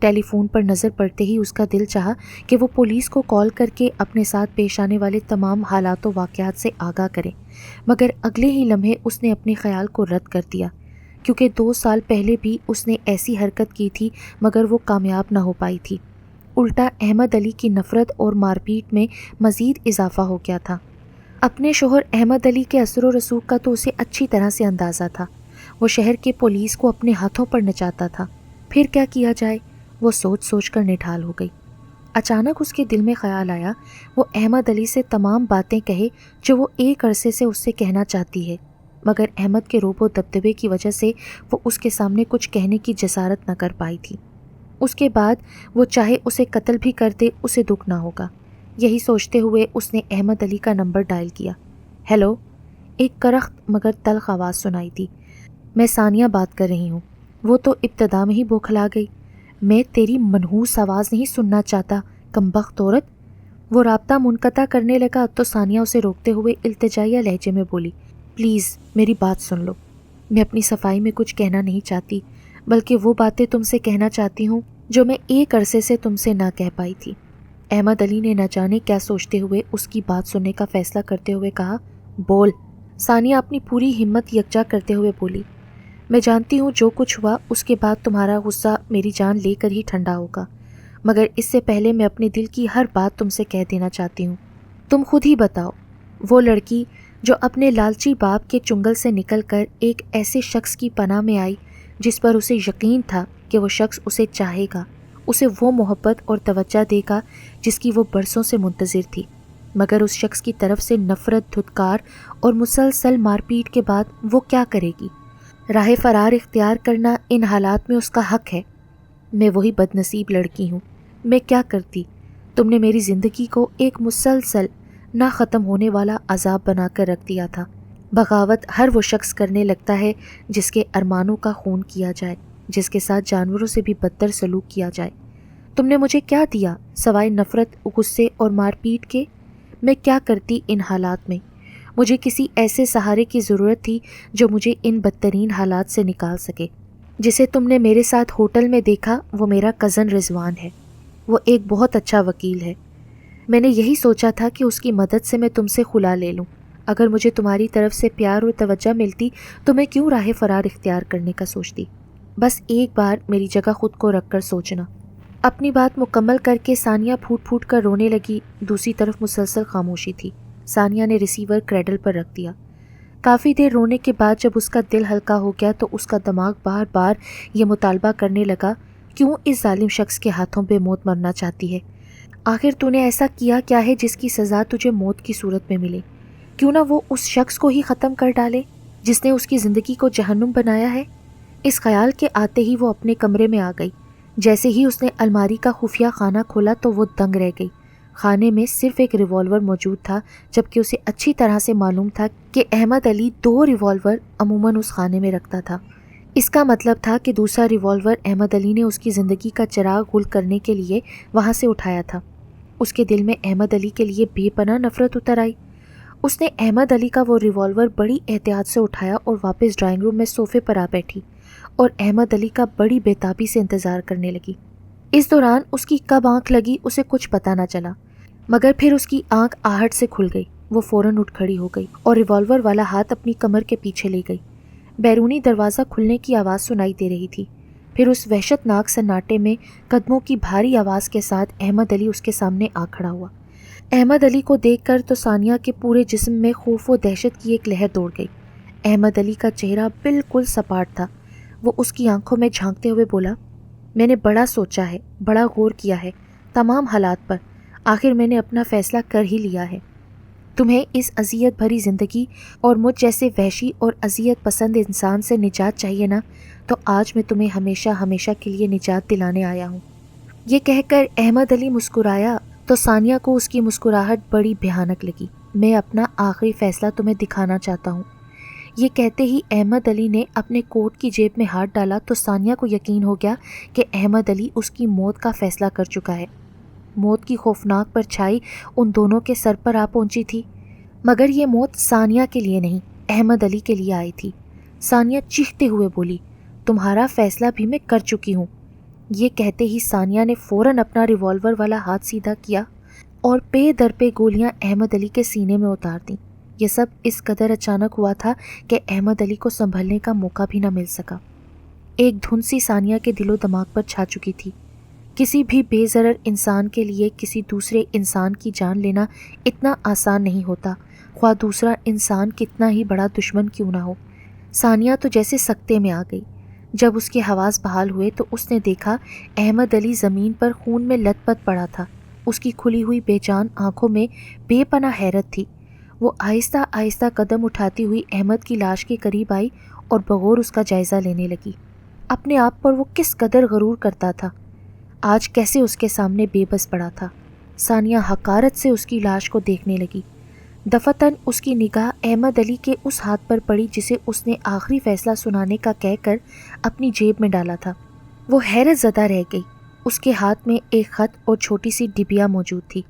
ٹیلی phone پر نظر پڑتے ہی اس کا دل چاہا کہ وہ پولیس کو کال کر کے اپنے ساتھ پیش آنے والے تمام حالات و واقعات سے آگاہ کرے، مگر اگلے ہی لمحے اس نے اپنے خیال کو رد کر دیا، کیونکہ 2 سال پہلے بھی اس نے ایسی حرکت کی تھی مگر وہ کامیاب نہ ہو پائی تھی۔ الٹا احمد علی کی نفرت اور مار پیٹ میں مزید اضافہ ہو گیا تھا۔ اپنے شوہر احمد علی کے اثر و رسوخ کا تو اسے اچھی طرح سے اندازہ تھا۔ وہ شہر کے پولیس کو اپنے ہاتھوں پر نچاتا تھا۔ پھر کیا کیا جائے، وہ سوچ سوچ کر نڈھال ہو گئی۔ اچانک اس کے دل میں خیال آیا وہ احمد علی سے تمام باتیں کہے جو وہ ایک عرصے سے اس سے کہنا چاہتی ہے، مگر احمد کے روب و دبدبے کی وجہ سے وہ اس کے سامنے کچھ کہنے کی جسارت نہ کر پائی تھی۔ اس کے بعد وہ چاہے اسے قتل بھی کر دے اسے دکھ نہ ہوگا۔ یہی سوچتے ہوئے اس نے احمد علی کا نمبر ڈائل کیا۔ ہیلو، ایک کرخت مگر تلخ آواز سنائی دی۔ میں ثانیہ بات کر رہی ہوں۔ وہ تو ابتدا میں ہی بوکھلا گئی۔ میں تیری منحوس آواز نہیں سننا چاہتا، کمبخت عورت۔ وہ رابطہ منقطع کرنے لگا تو ثانیہ اسے روکتے ہوئے التجائیہ لہجے میں بولی، پلیز میری بات سن لو۔ میں اپنی صفائی میں کچھ کہنا نہیں چاہتی، بلکہ وہ باتیں تم سے کہنا چاہتی ہوں جو میں ایک عرصے سے تم سے نہ کہہ پائی تھی۔ احمد علی نے نہ جانے کیا سوچتے ہوئے اس کی بات سننے کا فیصلہ کرتے ہوئے کہا، بول۔ ثانیہ اپنی پوری ہمت یکجا کرتے ہوئے بولی، میں جانتی ہوں جو کچھ ہوا اس کے بعد تمہارا غصہ میری جان لے کر ہی ٹھنڈا ہوگا، مگر اس سے پہلے میں اپنے دل کی ہر بات تم سے کہہ دینا چاہتی ہوں۔ تم خود ہی بتاؤ، وہ لڑکی جو اپنے لالچی باپ کے چنگل سے نکل کر ایک ایسے شخص کی پناہ میں آئی جس پر اسے یقین تھا کہ وہ شخص اسے چاہے گا، اسے وہ محبت اور توجہ دے گا جس کی وہ برسوں سے منتظر تھی، مگر اس شخص کی طرف سے نفرت، دھتکار اور مسلسل مار پیٹ کے بعد وہ کیا کرے گی؟ راہ فرار اختیار کرنا ان حالات میں اس کا حق ہے۔ میں وہی بد نصیب لڑکی ہوں۔ میں کیا کرتی؟ تم نے میری زندگی کو ایک مسلسل نہ ختم ہونے والا عذاب بنا کر رکھ دیا تھا۔ بغاوت ہر وہ شخص کرنے لگتا ہے جس کے ارمانوں کا خون کیا جائے، جس کے ساتھ جانوروں سے بھی بدتر سلوک کیا جائے۔ تم نے مجھے کیا دیا سوائے نفرت، غصے اور مار پیٹ کے؟ میں کیا کرتی ان حالات میں؟ مجھے کسی ایسے سہارے کی ضرورت تھی جو مجھے ان بدترین حالات سے نکال سکے۔ جسے تم نے میرے ساتھ ہوٹل میں دیکھا وہ میرا کزن رضوان ہے۔ وہ ایک بہت اچھا وکیل ہے۔ میں نے یہی سوچا تھا کہ اس کی مدد سے میں تم سے خلا لے لوں۔ اگر مجھے تمہاری طرف سے پیار اور توجہ ملتی تو میں کیوں راہ فرار اختیار کرنے کا سوچتی؟ بس ایک بار میری جگہ خود کو رکھ کر سوچنا۔ اپنی بات مکمل کر کے ثانیہ پھوٹ پھوٹ کر رونے لگی۔ دوسری طرف مسلسل خاموشی تھی۔ ثانیہ نے ریسیور کریڈل پر رکھ دیا۔ کافی دیر رونے کے بعد جب اس کا دل ہلکا ہو گیا تو اس کا دماغ بار بار یہ مطالبہ کرنے لگا، کیوں اس ظالم شخص کے ہاتھوں بے موت مرنا چاہتی ہے؟ آخر تو نے ایسا کیا کیا ہے جس کی سزا تجھے موت کی صورت میں ملے؟ کیوں نہ وہ اس شخص کو ہی ختم کر ڈالے جس نے اس کی زندگی کو جہنم بنایا ہے؟ اس خیال کے آتے ہی وہ اپنے کمرے میں آ گئی۔ جیسے ہی اس نے الماری کا خفیہ خانہ کھولا تو وہ دنگ رہ گئی۔ خانے میں صرف ایک ریوالور موجود تھا، جبکہ اسے اچھی طرح سے معلوم تھا کہ احمد علی 2 ریوالور عموماً اس خانے میں رکھتا تھا۔ اس کا مطلب تھا کہ دوسرا ریوالور احمد علی نے اس کی زندگی کا چراغ گل کرنے کے لیے وہاں سے اٹھایا تھا۔ اس کے دل میں احمد علی کے لیے بے پناہ نفرت اتر آئی۔ اس نے احمد علی کا وہ ریوالور بڑی احتیاط سے اٹھایا اور واپس ڈرائنگ روم میں صوفے پر آ بیٹھی اور احمد علی کا بڑی بےتابی سے انتظار کرنے لگی۔ اس دوران اس کی کب آنکھ لگی اسے کچھ پتہ نہ چلا، مگر پھر اس کی آنکھ آہٹ سے کھل گئی۔ وہ فوراً اٹھ کھڑی ہو گئی اور ریوالور والا ہاتھ اپنی کمر کے پیچھے لے گئی۔ بیرونی دروازہ کھلنے کی آواز سنائی دے رہی تھی۔ پھر اس وحشت ناک سناٹے میں قدموں کی بھاری آواز کے ساتھ احمد علی اس کے سامنے آ کھڑا ہوا۔ احمد علی کو دیکھ کر تو ثانیہ کے پورے جسم میں خوف و دہشت کی ایک لہر دوڑ گئی۔ احمد علی کا چہرہ بالکل سپاٹ تھا۔ وہ اس کی آنکھوں میں جھانکتے ہوئے بولا، میں نے بڑا سوچا ہے، بڑا غور کیا ہے تمام حالات پر، آخر میں نے اپنا فیصلہ کر ہی لیا ہے۔ تمہیں اس اذیت بھری زندگی اور مجھ جیسے وحشی اور اذیت پسند انسان سے نجات چاہیے نا، تو آج میں تمہیں ہمیشہ ہمیشہ کے لیے نجات دلانے آیا ہوں۔ یہ کہہ کر احمد علی مسکرایا تو ثانیہ کو اس کی مسکراہٹ بڑی بھیانک لگی۔ میں اپنا آخری فیصلہ تمہیں دکھانا چاہتا ہوں۔ یہ کہتے ہی احمد علی نے اپنے کوٹ کی جیب میں ہاتھ ڈالا تو ثانیہ کو یقین ہو گیا کہ احمد علی اس کی موت کا فیصلہ کر چکا ہے۔ موت کی خوفناک پرچھائی ان دونوں کے سر پر آ پہنچی تھی، مگر یہ موت ثانیہ کے لیے نہیں، احمد علی کے لیے آئی تھی۔ ثانیہ چیختے ہوئے بولی، تمہارا فیصلہ بھی میں کر چکی ہوں۔ یہ کہتے ہی ثانیہ نے فوراً اپنا ریوالور والا ہاتھ سیدھا کیا اور پے در پے گولیاں احمد علی کے سینے میں اتار دیں۔ یہ سب اس قدر اچانک ہوا تھا کہ احمد علی کو سنبھلنے کا موقع بھی نہ مل سکا۔ ایک دھن سی ثانیہ کے دل و دماغ پر چھا چکی تھی۔ کسی بھی بے ضرر انسان کے لیے کسی دوسرے انسان کی جان لینا اتنا آسان نہیں ہوتا، خواہ دوسرا انسان کتنا ہی بڑا دشمن کیوں نہ ہو۔ ثانیہ تو جیسے سکتے میں آ گئی۔ جب اس کے حواس بحال ہوئے تو اس نے دیکھا احمد علی زمین پر خون میں لت پت پڑا تھا۔ اس کی کھلی ہوئی بے جان آنکھوں میں بے پناہ حیرت تھی۔ وہ آہستہ آہستہ قدم اٹھاتی ہوئی احمد کی لاش کے قریب آئی اور بغور اس کا جائزہ لینے لگی۔ اپنے آپ پر وہ کس قدر غرور کرتا تھا، آج کیسے اس کے سامنے بے بس پڑا تھا۔ ثانیہ حقارت سے اس کی لاش کو دیکھنے لگی۔ دفتن اس کی نگاہ احمد علی کے اس ہاتھ پر پڑی جسے اس نے آخری فیصلہ سنانے کا کہہ کر اپنی جیب میں ڈالا تھا۔ وہ حیرت زدہ رہ گئی۔ اس کے ہاتھ میں ایک خط اور چھوٹی سی ڈبیا موجود تھی۔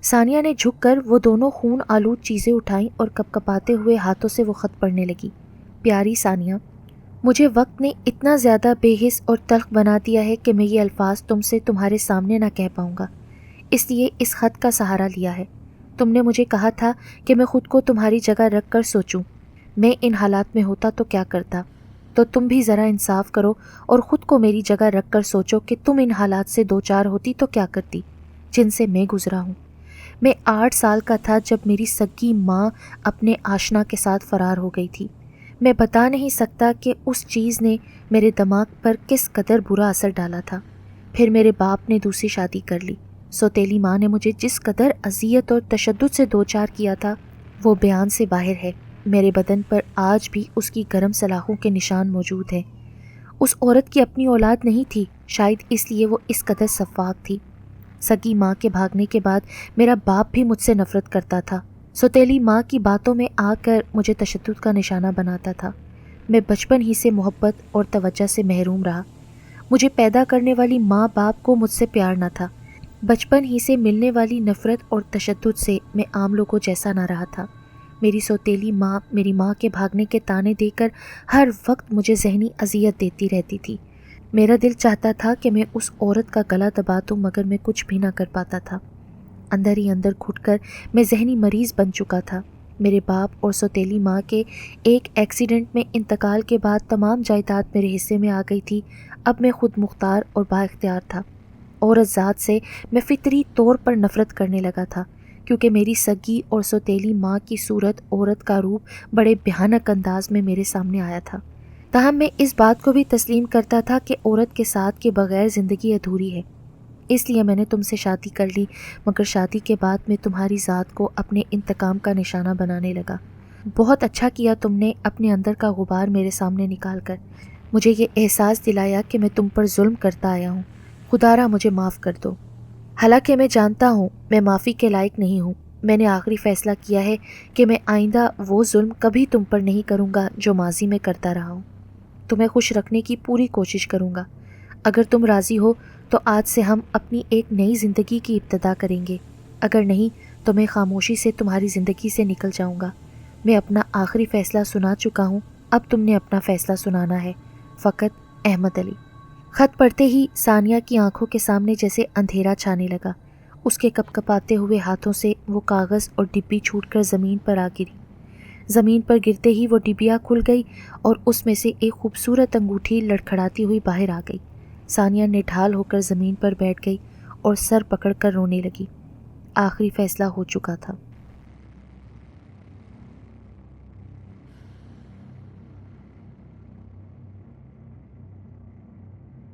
ثانیہ نے جھک کر وہ دونوں خون آلود چیزیں اٹھائیں اور کپکپاتے ہوئے ہاتھوں سے وہ خط پڑھنے لگی۔ پیاری ثانیہ، مجھے وقت نے اتنا زیادہ بے حس اور تلخ بنا دیا ہے کہ میں یہ الفاظ تم سے تمہارے سامنے نہ کہہ پاؤں گا، اس لیے اس خط کا سہارا لیا ہے۔ تم نے مجھے کہا تھا کہ میں خود کو تمہاری جگہ رکھ کر سوچوں، میں ان حالات میں ہوتا تو کیا کرتا، تو تم بھی ذرا انصاف کرو اور خود کو میری جگہ رکھ کر سوچو کہ تم ان حالات سے دو چار ہوتی تو کیا کرتی جن سے میں گزرا ہوں۔ میں 8 سال کا تھا جب میری سگی ماں اپنے آشنا کے ساتھ فرار ہو گئی تھی۔ میں بتا نہیں سکتا کہ اس چیز نے میرے دماغ پر کس قدر برا اثر ڈالا تھا۔ پھر میرے باپ نے دوسری شادی کر لی۔ سوتیلی ماں نے مجھے جس قدر اذیت اور تشدد سے دوچار کیا تھا وہ بیان سے باہر ہے۔ میرے بدن پر آج بھی اس کی گرم سلاخوں کے نشان موجود ہیں۔ اس عورت کی اپنی اولاد نہیں تھی، شاید اس لیے وہ اس قدر شفاق تھی۔ سگی ماں کے بھاگنے کے بعد میرا باپ بھی مجھ سے نفرت کرتا تھا۔ سوتیلی ماں کی باتوں میں آ کر مجھے تشدد کا نشانہ بناتا تھا۔ میں بچپن ہی سے محبت اور توجہ سے محروم رہا۔ مجھے پیدا کرنے والی ماں باپ کو مجھ سے پیار نہ تھا۔ بچپن ہی سے ملنے والی نفرت اور تشدد سے میں عام لوگوں جیسا نہ رہا تھا۔ میری سوتیلی ماں میری ماں کے بھاگنے کے طعنے دے کر ہر وقت مجھے ذہنی اذیت دیتی رہتی تھی۔ میرا دل چاہتا تھا کہ میں اس عورت کا گلا دبا دوں، مگر میں کچھ بھی نہ کر پاتا تھا۔ اندر ہی اندر گھٹ کر میں ذہنی مریض بن چکا تھا۔ میرے باپ اور سوتیلی ماں کے ایک ایکسیڈنٹ میں انتقال کے بعد تمام جائیداد میرے حصے میں آ گئی تھی۔ اب میں خود مختار اور با اختیار تھا۔ عورت ذات سے میں فطری طور پر نفرت کرنے لگا تھا، کیونکہ میری سگی اور سوتیلی ماں کی صورت، عورت کا روپ بڑے بھیانک انداز میں میرے سامنے آیا تھا۔ تاہم میں اس بات کو بھی تسلیم کرتا تھا کہ عورت کے ساتھ کے بغیر زندگی ادھوری ہے۔ اس لیے میں نے تم سے شادی کر لی، مگر شادی کے بعد میں تمہاری ذات کو اپنے انتقام کا نشانہ بنانے لگا۔ بہت اچھا کیا تم نے اپنے اندر کا غبار میرے سامنے نکال کر مجھے یہ احساس دلایا کہ میں تم پر ظلم کرتا آیا ہوں۔ خدا را مجھے معاف کر دو۔ حالانکہ میں جانتا ہوں میں معافی کے لائق نہیں ہوں۔ میں نے آخری فیصلہ کیا ہے کہ میں آئندہ وہ ظلم کبھی تم پر نہیں کروں گا جو ماضی میں کرتا رہا ہوں۔ تمہیں خوش رکھنے کی پوری کوشش کروں گا۔ اگر تم راضی ہو تو آج سے ہم اپنی ایک نئی زندگی کی ابتدا کریں گے، اگر نہیں تو میں خاموشی سے تمہاری زندگی سے نکل جاؤں گا۔ میں اپنا آخری فیصلہ سنا چکا ہوں، اب تم نے اپنا فیصلہ سنانا ہے۔ فقط احمد علی۔ خط پڑھتے ہی ثانیہ کی آنکھوں کے سامنے جیسے اندھیرا چھانے لگا۔ اس کے کپکپاتے ہوئے ہاتھوں سے وہ کاغذ اور ڈبی چھوٹ کر زمین پر آ گری۔ زمین پر گرتے ہی وہ ڈبیا کھل گئی اور اس میں سے ایک خوبصورت انگوٹھی لڑکھڑاتی ہوئی باہر آ گئی۔ ثانیہ نڈھال ہو کر زمین پر بیٹھ گئی اور سر پکڑ کر رونے لگی۔ آخری فیصلہ ہو چکا تھا۔